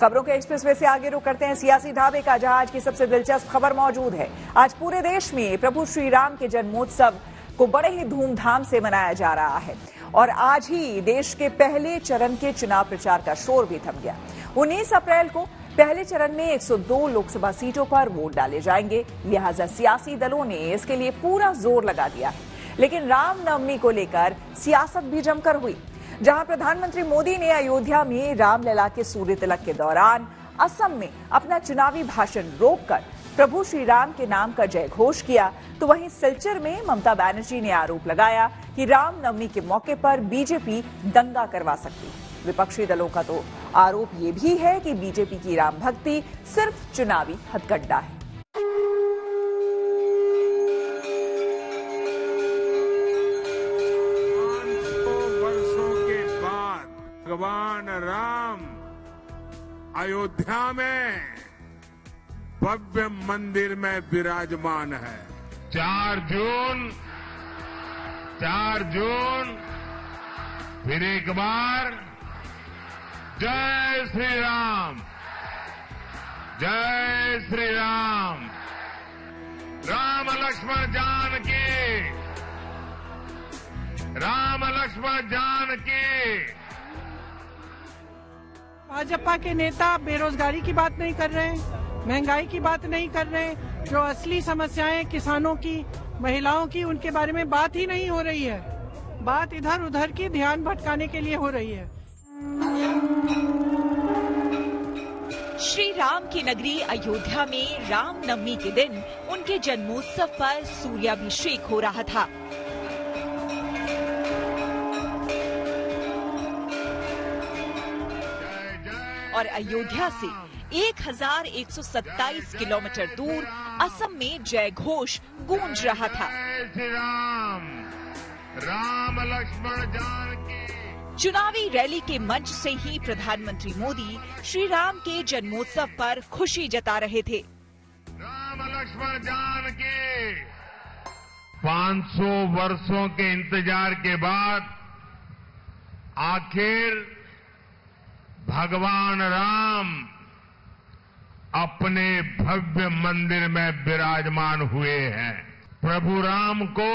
खबरों के एक्सप्रेसवे से आगे रुक करते हैं सियासी ढाबे का, जहां आज की सबसे दिलचस्प खबर मौजूद है। आज पूरे देश में प्रभु श्री राम के जन्मोत्सव को बड़े ही धूमधाम से मनाया जा रहा है और आज ही देश के पहले चरण के चुनाव प्रचार का शोर भी थम गया। 19 अप्रैल को पहले चरण में 102 लोकसभा सीटों पर वोट डाले जाएंगे, लिहाजा सियासी दलों ने इसके लिए पूरा जोर लगा दिया है। लेकिन रामनवमी को लेकर सियासत भी जमकर हुई, जहां प्रधानमंत्री मोदी ने अयोध्या में रामलला के सूर्य तिलक के दौरान असम में अपना चुनावी भाषण रोककर प्रभु श्री राम के नाम का जय घोष किया, तो वहीं सिलचर में ममता बनर्जी ने आरोप लगाया कि रामनवमी के मौके पर बीजेपी दंगा करवा सकती है। विपक्षी दलों का तो आरोप ये भी है कि बीजेपी की राम भक्ति सिर्फ चुनावी हथकंडा है। भगवान राम अयोध्या में भव्य मंदिर में विराजमान है। 4 जून फिर एक बार जय श्री राम, जय श्री राम। राम लक्ष्मण जानकी, राम लक्ष्मण जानकी। भाजपा के नेता बेरोजगारी की बात नहीं कर रहे हैं, महंगाई की बात नहीं कर रहे हैं, जो असली समस्याएं किसानों की, महिलाओं की, उनके बारे में बात ही नहीं हो रही है। बात इधर उधर की ध्यान भटकाने के लिए हो रही है। श्री राम की नगरी अयोध्या में रामनवमी के दिन उनके जन्मोत्सव पर सूर्याभिषेक हो रहा था। और अयोध्या से 1127 किलोमीटर दूर असम में जय घोष गूंज रहा था। राम लक्ष्मण जानकी। चुनावी रैली के मंच से ही प्रधानमंत्री मोदी श्री राम के जन्मोत्सव पर खुशी जता रहे थे। राम लक्ष्मण जानकी। 500 वर्षों के इंतजार के बाद आखिर भगवान राम अपने भव्य मंदिर में विराजमान हुए हैं। प्रभु राम को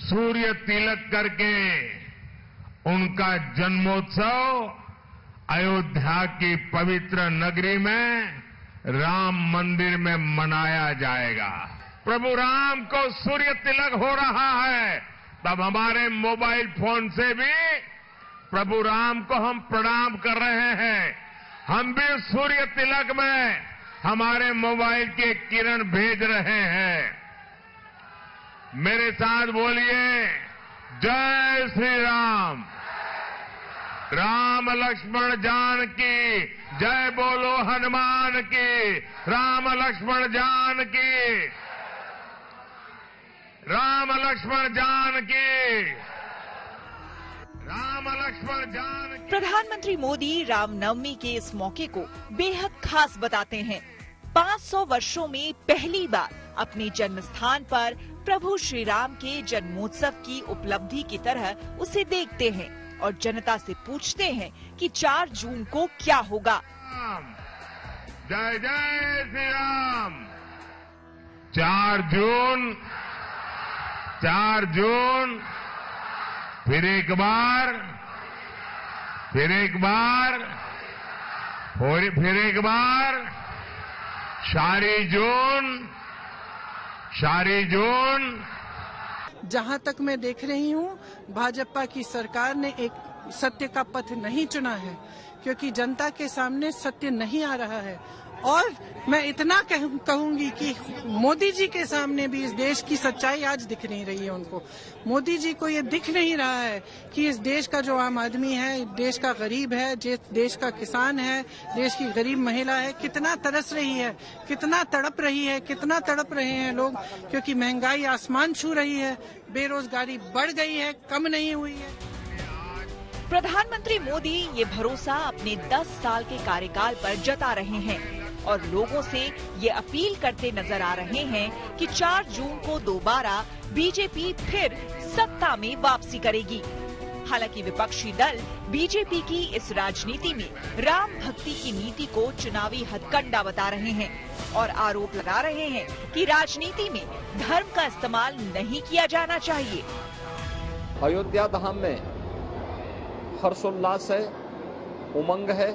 सूर्य तिलक करके उनका जन्मोत्सव अयोध्या की पवित्र नगरी में राम मंदिर में मनाया जाएगा। प्रभु राम को सूर्य तिलक हो रहा है, तब हमारे मोबाइल फोन से भी प्रभु राम को हम प्रणाम कर रहे हैं। हम भी सूर्य तिलक में हमारे मोबाइल के किरण भेज रहे हैं। मेरे साथ बोलिए, जय श्री राम। राम लक्ष्मण जानकी, जय बोलो हनुमान की। राम लक्ष्मण जानकी, राम लक्ष्मण जानकी, राम लक्ष्मण जानकी। प्रधानमंत्री मोदी रामनवमी के इस मौके को बेहद खास बताते हैं। 500 वर्षों में पहली बार अपने जन्म स्थान पर प्रभु श्री राम के जन्मोत्सव की उपलब्धि की तरह उसे देखते हैं और जनता से पूछते हैं कि 4 जून को क्या होगा। जय जय श्री राम। 4 जून फिर एक बार, फिर एक बार, फिर एक बार, सारी जून। जहां तक मैं देख रही हूं, भाजपा की सरकार ने एक सत्य का पथ नहीं चुना है, क्योंकि जनता के सामने सत्य नहीं आ रहा है। और मैं इतना कहूंगी कि मोदी जी के सामने भी इस देश की सच्चाई आज दिख नहीं रही है उनको। मोदी जी को ये दिख नहीं रहा है कि इस देश का जो आम आदमी है, देश का गरीब है, देश का किसान है, देश की गरीब महिला है, कितना तरस रही है, कितना तड़प रही है, कितना तड़प रहे हैं लोग, क्योंकि महंगाई आसमान छू रही है, बेरोजगारी बढ़ गई है, कम नहीं हुई है। प्रधानमंत्री मोदी ये भरोसा अपने 10 साल के कार्यकाल पर जता रहे हैं और लोगों से ये अपील करते नजर आ रहे हैं कि 4 जून को दोबारा बीजेपी फिर सत्ता में वापसी करेगी। हालांकि विपक्षी दल बीजेपी की इस राजनीति में राम भक्ति की नीति को चुनावी हथकंडा बता रहे हैं और आरोप लगा रहे हैं कि राजनीति में धर्म का इस्तेमाल नहीं किया जाना चाहिए। अयोध्या धाम में हर्षोल्लास है, उमंग है।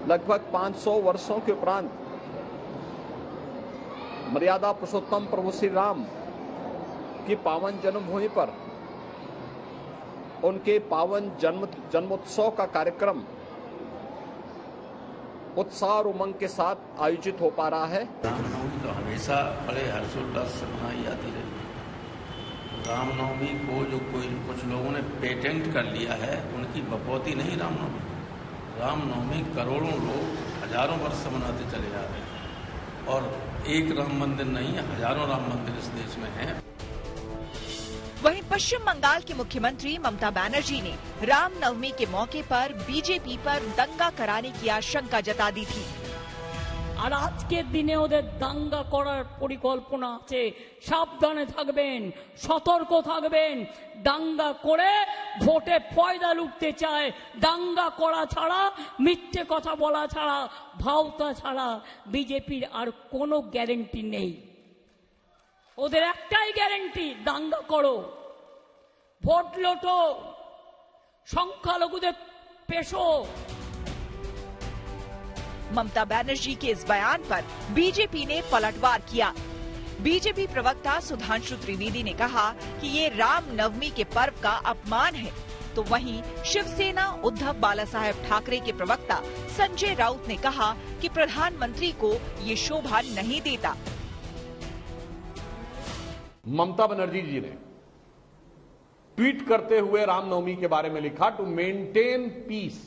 लगभग 500 वर्षों के उपरांत मर्यादा पुरुषोत्तम प्रभु श्री राम की पावन जन्मभूमि पर उनके पावन जन्मोत्सव का कार्यक्रम उत्साह और उमंग के साथ आयोजित हो पा रहा है। रामनवमी तो हमेशा बड़े हर्षोल्लास से मनाई जाती रही। रामनवमी को जो कुछ लोगों ने पेटेंट कर लिया है, उनकी बपौती नहीं रामनवमी। रामनवमी करोड़ों लोग हजारों वर्ष से मनाते चले जा रहे हैं और एक राम मंदिर नहीं है, हजारों राम मंदिर इस देश में हैं। वहीं पश्चिम बंगाल के मुख्यमंत्री ममता बनर्जी ने रामनवमी के मौके पर बीजेपी पर दंगा कराने की आशंका जता दी थी। আর আজকের দিনে ওদের দাঙ্গা করার পরিকল্পনা আছে, সাবধানে থাকবেন, সতর্ক থাকবেন। দাঙ্গা করে ভোটে ফয়দা লুটতে চায়। দাঙ্গা করা ছাড়া, মিথ্যে কথা বলা ছাড়া, ভাওতা ছাড়া বিজেপির আর কোনো গ্যারান্টি নেই। ওদের একটাই গ্যারান্টি, দাঙ্গা করো, ভোট লোটো, সংখ্যালঘুদের পেশো। ममता बनर्जी के इस बयान पर बीजेपी ने पलटवार किया। बीजेपी प्रवक्ता सुधांशु त्रिवेदी ने कहा कि ये रामनवमी के पर्व का अपमान है, तो वहीं शिवसेना उद्धव बालासाहेब ठाकरे के प्रवक्ता संजय राउत ने कहा कि प्रधानमंत्री को ये शोभा नहीं देता। ममता बनर्जी जी ने ट्वीट करते हुए रामनवमी के बारे में लिखा, टू मेंटेन पीस।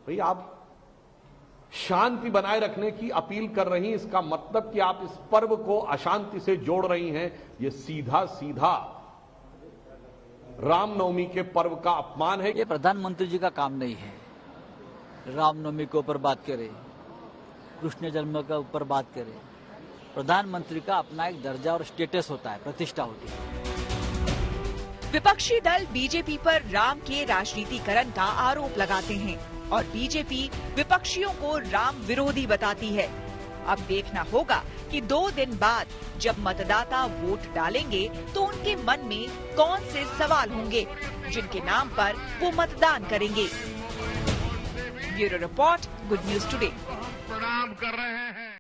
भाई आप शांति बनाए रखने की अपील कर रही हैं, इसका मतलब कि आप इस पर्व को अशांति से जोड़ रही हैं। ये सीधा सीधा रामनवमी के पर्व का अपमान है। ये प्रधानमंत्री जी का काम नहीं है रामनवमी के ऊपर बात करें, कृष्ण जन्म के ऊपर बात करें। प्रधानमंत्री का अपना एक दर्जा और स्टेटस होता है, प्रतिष्ठा होती है। विपक्षी दल बीजेपी पर राम के राजनीतिकरण का आरोप लगाते हैं और बीजेपी विपक्षियों को राम विरोधी बताती है। अब देखना होगा कि 2 दिन बाद जब मतदाता वोट डालेंगे तो उनके मन में कौन से सवाल होंगे जिनके नाम पर वो मतदान करेंगे। Bureau report, good news today. प्रणाम कर रहे हैं।